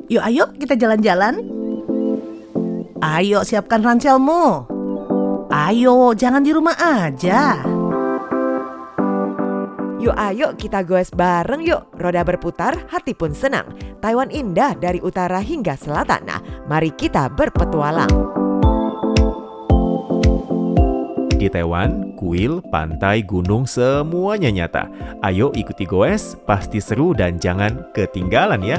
Yuk ayo kita jalan-jalan. Ayo siapkan ranselmu. Ayo jangan di rumah aja. Yuk ayo kita goes bareng yuk. Roda berputar, hati pun senang. Taiwan indah dari utara hingga selatan. Nah, mari kita berpetualang. Di Taiwan, kuil, pantai, gunung semuanya nyata. Ayo ikuti goes, pasti seru dan jangan ketinggalan ya.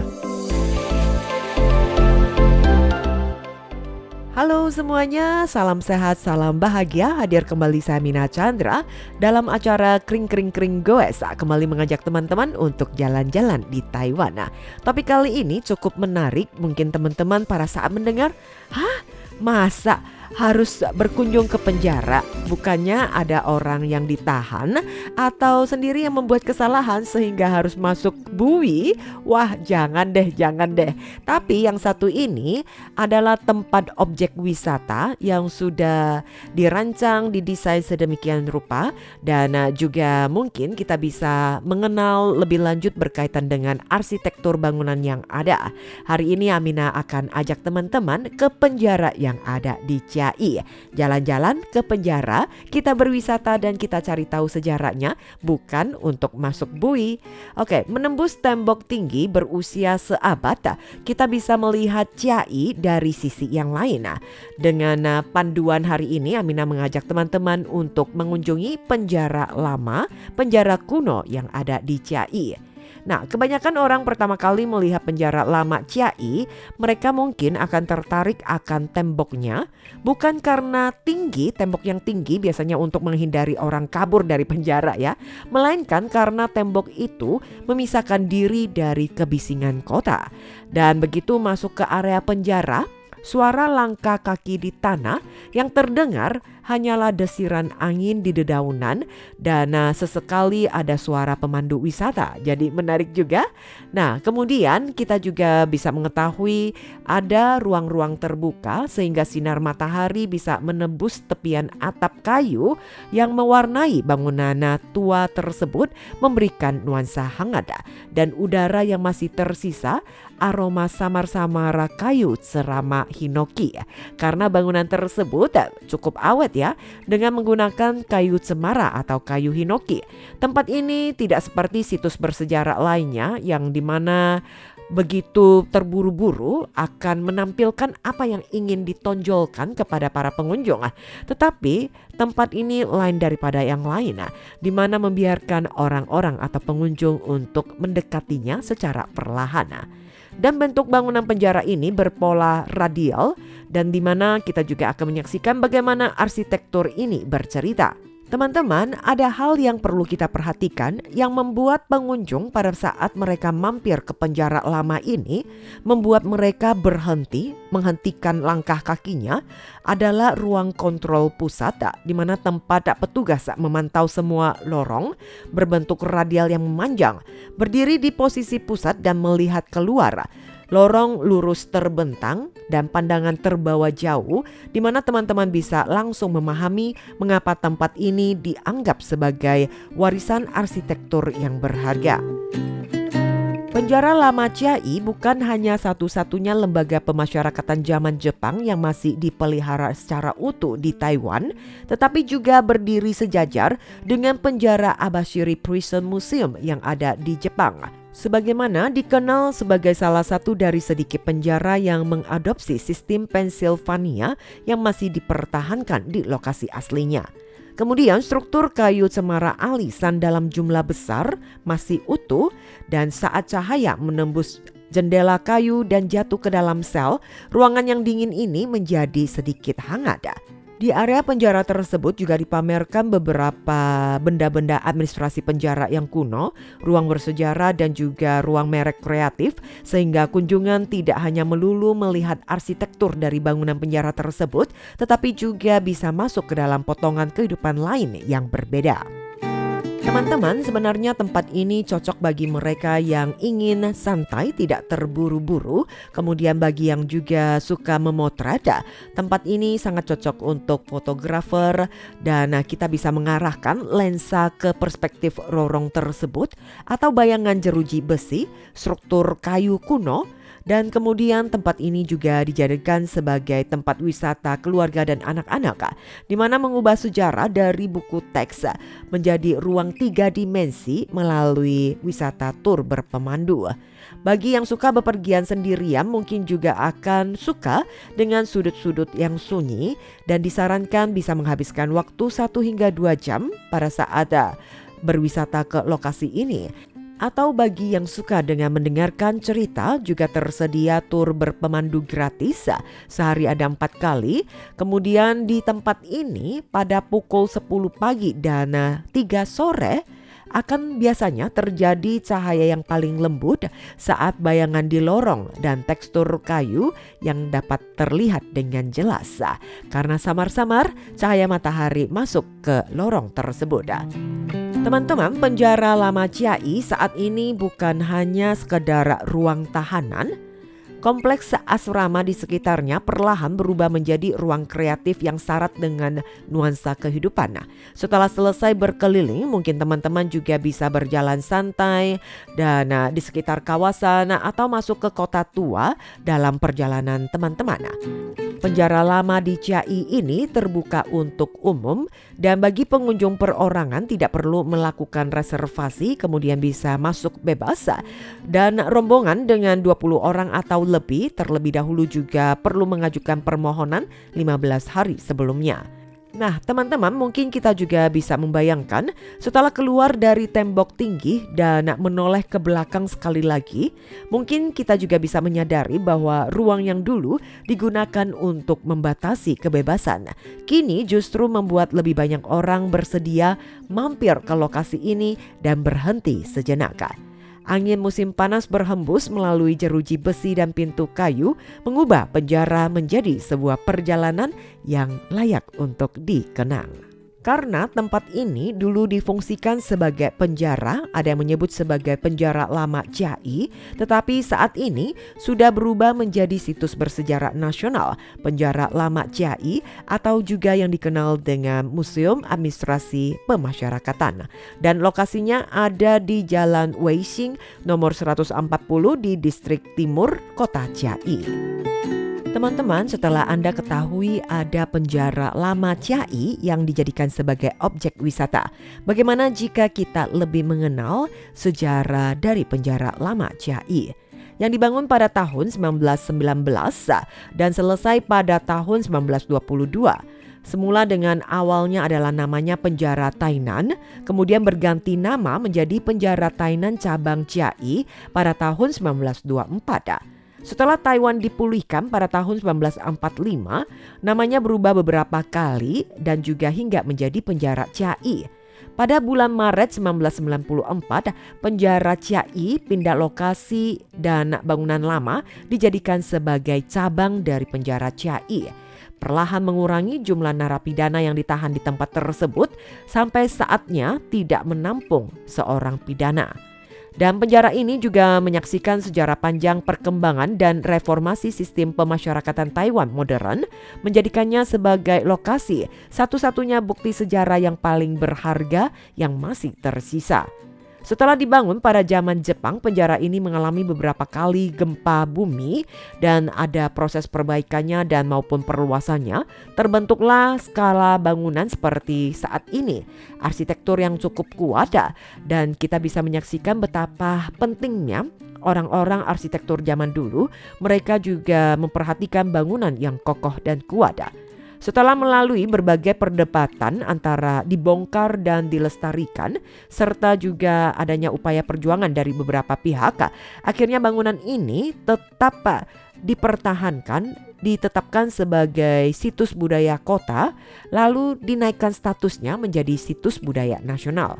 Halo semuanya, salam sehat, salam bahagia. Hadir kembali saya Mina Chandra dalam acara Kring Kring Kring Goes. Kembali mengajak teman-teman untuk jalan-jalan di Taiwan. Nah, topik kali ini cukup menarik. Mungkin teman-teman pada saat mendengar, hah? Masa harus berkunjung ke penjara? Bukannya ada orang yang ditahan atau sendiri yang membuat kesalahan sehingga harus masuk bui? Wah, jangan deh. Tapi yang satu ini adalah tempat objek wisata yang sudah dirancang, didesain sedemikian rupa, dan juga mungkin kita bisa mengenal lebih lanjut berkaitan dengan arsitektur bangunan yang ada. Hari ini Amina akan ajak teman-teman ke penjara yang ada di Chiayi. Jalan-jalan ke penjara, kita berwisata dan kita cari tahu sejarahnya, bukan untuk masuk bui. Oke, menembus tembok tinggi berusia seabad, kita bisa melihat Chiayi dari sisi yang lain. Nah, dengan panduan hari ini Amina mengajak teman-teman untuk mengunjungi penjara lama, penjara kuno yang ada di Chiayi. Nah, kebanyakan orang pertama kali melihat penjara lama Chiayi, mereka mungkin akan tertarik akan temboknya, bukan karena tinggi, tembok yang tinggi biasanya untuk menghindari orang kabur dari penjara ya, melainkan karena tembok itu memisahkan diri dari kebisingan kota. Dan begitu masuk ke area penjara, suara langkah kaki di tanah yang terdengar hanyalah desiran angin di dedaunan dan sesekali ada suara pemandu wisata. Jadi menarik juga. Nah, kemudian kita juga bisa mengetahui ada ruang-ruang terbuka sehingga sinar matahari bisa menembus tepian atap kayu yang mewarnai bangunan tua tersebut, memberikan nuansa hangat dan udara yang masih tersisa aroma samar-samar kayu serama hinoki. Karena bangunan tersebut cukup awet ya, dengan menggunakan kayu cemara atau kayu hinoki. Tempat ini tidak seperti situs bersejarah lainnya yang dimana begitu terburu-buru akan menampilkan apa yang ingin ditonjolkan kepada para pengunjung. Tetapi tempat ini lain daripada yang lain, di mana membiarkan orang-orang atau pengunjung untuk mendekatinya secara perlahan. Dan bentuk bangunan penjara ini berpola radial dan di mana kita juga akan menyaksikan bagaimana arsitektur ini bercerita. Teman-teman, ada hal yang perlu kita perhatikan yang membuat pengunjung pada saat mereka mampir ke penjara lama ini, membuat mereka berhenti, menghentikan langkah kakinya, adalah ruang kontrol pusat di mana tempat petugas memantau semua lorong berbentuk radial yang memanjang, berdiri di posisi pusat dan melihat keluar. Lorong lurus terbentang dan pandangan terbawa jauh, di mana teman-teman bisa langsung memahami mengapa tempat ini dianggap sebagai warisan arsitektur yang berharga. Penjara lama Chiayi bukan hanya satu-satunya lembaga pemasyarakatan zaman Jepang yang masih dipelihara secara utuh di Taiwan, tetapi juga berdiri sejajar dengan penjara Abashiri Prison Museum yang ada di Jepang. Sebagaimana dikenal sebagai salah satu dari sedikit penjara yang mengadopsi sistem Pennsylvania yang masih dipertahankan di lokasi aslinya. Kemudian struktur kayu cemara alisan dalam jumlah besar masih utuh dan saat cahaya menembus jendela kayu dan jatuh ke dalam sel, ruangan yang dingin ini menjadi sedikit hangat. Di area penjara tersebut juga dipamerkan beberapa benda-benda administrasi penjara yang kuno, ruang bersejarah dan juga ruang merek kreatif, sehingga kunjungan tidak hanya melulu melihat arsitektur dari bangunan penjara tersebut, tetapi juga bisa masuk ke dalam potongan kehidupan lain yang berbeda. Teman-teman, sebenarnya tempat ini cocok bagi mereka yang ingin santai, tidak terburu-buru. Kemudian bagi yang juga suka memotret, tempat ini sangat cocok untuk fotografer dan kita bisa mengarahkan lensa ke perspektif lorong tersebut atau bayangan jeruji besi, struktur kayu kuno Dan kemudian tempat ini juga dijadikan sebagai tempat wisata keluarga dan anak-anak, di mana mengubah sejarah dari buku teks menjadi ruang 3 dimensi melalui wisata tur berpemandu. Bagi yang suka bepergian sendirian mungkin juga akan suka dengan sudut-sudut yang sunyi dan disarankan bisa menghabiskan waktu 1 hingga 2 jam pada saat berwisata ke lokasi ini. Atau bagi yang suka dengan mendengarkan cerita juga tersedia tur berpemandu gratis sehari ada 4 kali. Kemudian di tempat ini pada pukul 10 pagi dan 3 sore akan biasanya terjadi cahaya yang paling lembut saat bayangan di lorong dan tekstur kayu yang dapat terlihat dengan jelas karena samar-samar cahaya matahari masuk ke lorong tersebut. Teman-teman, penjara lama Chiai saat ini bukan hanya sekedar ruang tahanan. Kompleks asrama di sekitarnya perlahan berubah menjadi ruang kreatif yang syarat dengan nuansa kehidupan. Setelah selesai berkeliling, mungkin teman-teman juga bisa berjalan santai dan di sekitar kawasan atau masuk ke kota tua dalam perjalanan teman-teman. Penjara lama di Chiai ini terbuka untuk umum dan bagi pengunjung perorangan tidak perlu melakukan reservasi, kemudian bisa masuk bebas. Dan rombongan dengan 20 orang atau lebih terlebih dahulu juga perlu mengajukan permohonan 15 hari sebelumnya. Nah, teman-teman, mungkin kita juga bisa membayangkan setelah keluar dari tembok tinggi dan menoleh ke belakang sekali lagi, mungkin kita juga bisa menyadari bahwa ruang yang dulu digunakan untuk membatasi kebebasan, kini justru membuat lebih banyak orang bersedia mampir ke lokasi ini dan berhenti sejenak. Angin musim panas berhembus melalui jeruji besi dan pintu kayu, mengubah penjara menjadi sebuah perjalanan yang layak untuk dikenang. Karena tempat ini dulu difungsikan sebagai penjara, ada yang menyebut sebagai penjara lama Chiai, tetapi saat ini sudah berubah menjadi situs bersejarah nasional, penjara lama Chiai, atau juga yang dikenal dengan Museum Administrasi Pemasyarakatan. Dan lokasinya ada di Jalan Weixing nomor 140 di Distrik Timur, Kota Chiai. Teman-teman, setelah Anda ketahui ada penjara lama Chiai yang dijadikan sebagai objek wisata, bagaimana jika kita lebih mengenal sejarah dari penjara lama Chiai? Yang dibangun pada tahun 1919 dan selesai pada tahun 1922. Semula dengan awalnya adalah namanya penjara Tainan, kemudian berganti nama menjadi penjara Tainan cabang Chiai pada tahun 1924. Setelah Taiwan dipulihkan pada tahun 1945, namanya berubah beberapa kali dan juga hingga menjadi penjara Chiai. Pada bulan Maret 1994, penjara Chiai pindah lokasi dan bangunan lama dijadikan sebagai cabang dari penjara Chiai. Perlahan mengurangi jumlah narapidana yang ditahan di tempat tersebut sampai saatnya tidak menampung seorang pidana. Dan penjara ini juga menyaksikan sejarah panjang perkembangan dan reformasi sistem pemasyarakatan Taiwan modern, menjadikannya sebagai lokasi satu-satunya bukti sejarah yang paling berharga yang masih tersisa. Setelah dibangun pada zaman Jepang, penjara ini mengalami beberapa kali gempa bumi dan ada proses perbaikannya dan maupun perluasannya. Terbentuklah skala bangunan seperti saat ini, arsitektur yang cukup kuat dan kita bisa menyaksikan betapa pentingnya orang-orang arsitektur zaman dulu. Mereka juga memperhatikan bangunan yang kokoh dan kuat. Setelah melalui berbagai perdebatan antara dibongkar dan dilestarikan, serta juga adanya upaya perjuangan dari beberapa pihak, akhirnya bangunan ini tetap dipertahankan, ditetapkan sebagai situs budaya kota, lalu dinaikkan statusnya menjadi situs budaya nasional.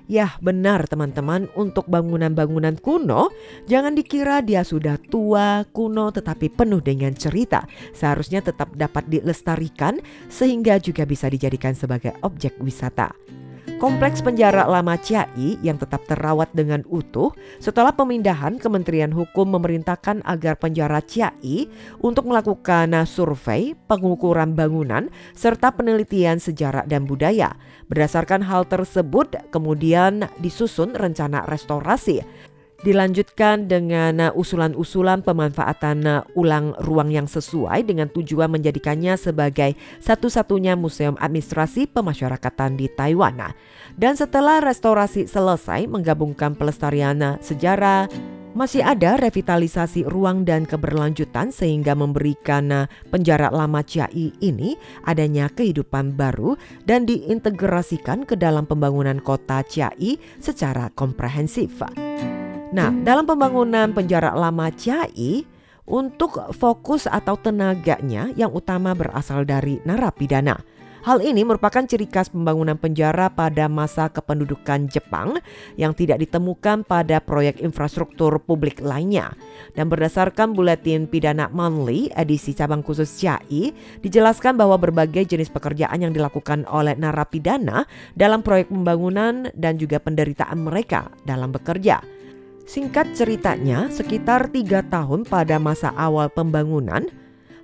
Yah, benar teman-teman, untuk bangunan-bangunan kuno jangan dikira dia sudah tua, kuno, tetapi penuh dengan cerita. Seharusnya tetap dapat dilestarikan sehingga juga bisa dijadikan sebagai objek wisata. Kompleks penjara lama Chiai yang tetap terawat dengan utuh setelah pemindahan, Kementerian Hukum memerintahkan agar penjara Chiai untuk melakukan survei, pengukuran bangunan, serta penelitian sejarah dan budaya. Berdasarkan hal tersebut, kemudian disusun rencana restorasi Dilanjutkan dengan usulan-usulan pemanfaatan ulang ruang yang sesuai dengan tujuan menjadikannya sebagai satu-satunya museum administrasi pemasyarakatan di Taiwan. Dan setelah restorasi selesai menggabungkan pelestarian sejarah, masih ada revitalisasi ruang dan keberlanjutan sehingga memberikan penjara lama Chiayi ini adanya kehidupan baru dan diintegrasikan ke dalam pembangunan kota Chiayi secara komprehensif. Nah, dalam pembangunan penjara lama Chiayi, untuk fokus atau tenaganya yang utama berasal dari narapidana. Hal ini merupakan ciri khas pembangunan penjara pada masa kependudukan Jepang yang tidak ditemukan pada proyek infrastruktur publik lainnya. Dan berdasarkan Buletin Pidana Monthly edisi cabang khusus Chiayi, dijelaskan bahwa berbagai jenis pekerjaan yang dilakukan oleh narapidana dalam proyek pembangunan dan juga penderitaan mereka dalam bekerja. Singkat ceritanya, sekitar 3 tahun pada masa awal pembangunan,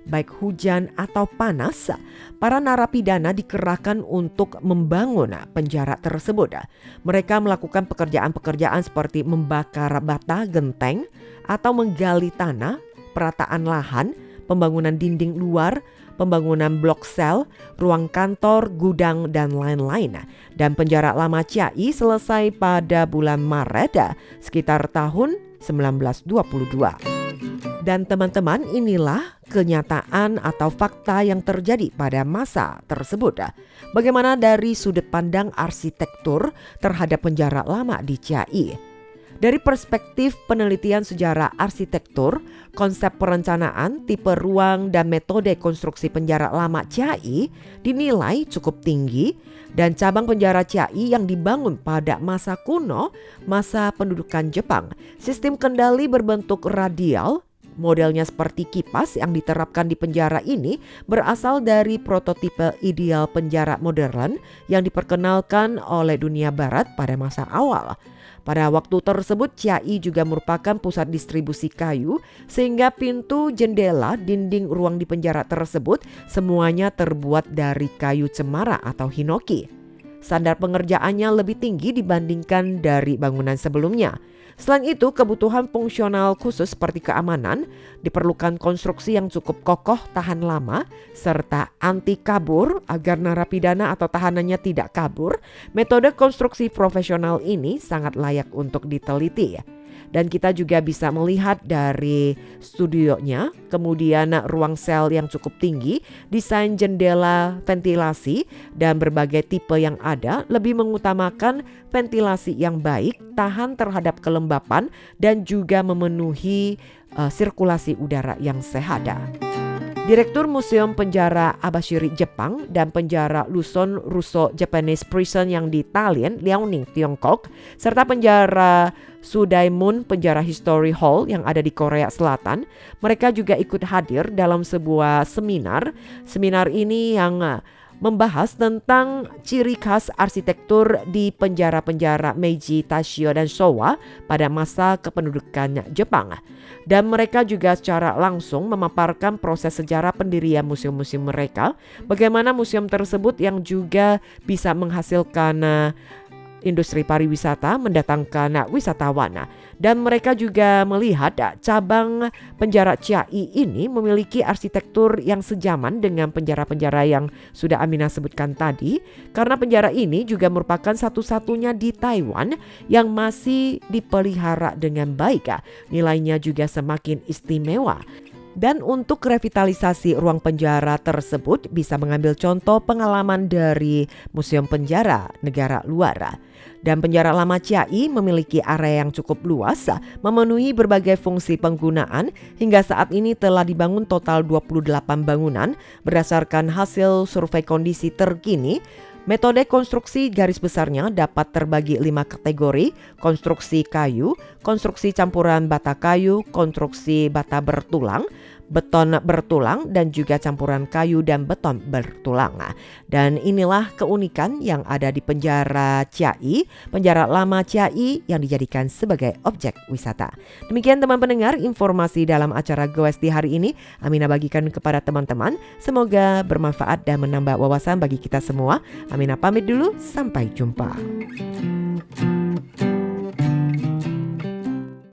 baik hujan atau panas, para narapidana dikerahkan untuk membangun penjara tersebut. Mereka melakukan pekerjaan-pekerjaan seperti membakar bata genteng atau menggali tanah, perataan lahan, pembangunan dinding luar, pembangunan blok sel, ruang kantor, gudang, dan lain-lain. Dan penjara lama Chiayi selesai pada bulan Maret sekitar tahun 1922. Dan teman-teman, inilah kenyataan atau fakta yang terjadi pada masa tersebut. Bagaimana dari sudut pandang arsitektur terhadap penjara lama di Chiayi? Dari perspektif penelitian sejarah arsitektur, konsep perencanaan, tipe ruang, dan metode konstruksi penjara lama Chiayi dinilai cukup tinggi, dan cabang penjara Chiayi yang dibangun pada masa kuno, masa pendudukan Jepang, sistem kendali berbentuk radial, modelnya seperti kipas yang diterapkan di penjara ini berasal dari prototipe ideal penjara modern yang diperkenalkan oleh dunia barat pada masa awal. Pada waktu tersebut Chiayi juga merupakan pusat distribusi kayu sehingga pintu, jendela, dinding ruang di penjara tersebut semuanya terbuat dari kayu cemara atau hinoki. Standar pengerjaannya lebih tinggi dibandingkan dari bangunan sebelumnya. Selain itu, kebutuhan fungsional khusus seperti keamanan, diperlukan konstruksi yang cukup kokoh tahan lama, serta anti kabur agar narapidana atau tahanannya tidak kabur. Metode konstruksi profesional ini sangat layak untuk diteliti. Dan kita juga bisa melihat dari studionya, kemudian ruang sel yang cukup tinggi, desain jendela, ventilasi, dan berbagai tipe yang ada lebih mengutamakan ventilasi yang baik, tahan terhadap kelembapan, dan juga memenuhi sirkulasi udara yang sehat. Direktur Museum Penjara Abashiri Jepang dan Penjara Luzon Russo Japanese Prison yang di Tallinn, Liaoning, Tiongkok, serta Penjara Sudaemun Penjara History Hall yang ada di Korea Selatan, mereka juga ikut hadir dalam sebuah seminar. Seminar ini yang membahas tentang ciri khas arsitektur di penjara-penjara Meiji, Tashio, dan Showa pada masa kependudukan Jepang. Dan mereka juga secara langsung memaparkan proses sejarah pendirian museum-museum mereka, bagaimana museum tersebut yang juga bisa menghasilkan industri pariwisata, mendatangkan wisatawan. Dan mereka juga melihat cabang penjara Chiayi ini memiliki arsitektur yang sejaman dengan penjara-penjara yang sudah Aminah sebutkan tadi, karena penjara ini juga merupakan satu-satunya di Taiwan yang masih dipelihara dengan baik. Nilainya juga semakin istimewa. Dan untuk revitalisasi ruang penjara tersebut bisa mengambil contoh pengalaman dari Museum Penjara Negara Luar. Dan penjara lama Chiayi memiliki area yang cukup luas, memenuhi berbagai fungsi penggunaan. Hingga saat ini telah dibangun total 28 bangunan berdasarkan hasil survei kondisi terkini. Metode konstruksi garis besarnya dapat terbagi 5 kategori: konstruksi kayu, konstruksi campuran bata kayu, konstruksi bata bertulang, beton bertulang, dan juga campuran kayu dan beton bertulang. Dan inilah keunikan yang ada di penjara Chiayi, penjara lama Chiayi yang dijadikan sebagai objek wisata. Demikian teman pendengar informasi dalam acara Goes di hari ini Aminah bagikan kepada teman-teman. Semoga bermanfaat dan menambah wawasan bagi kita semua. Aminah pamit dulu, sampai jumpa.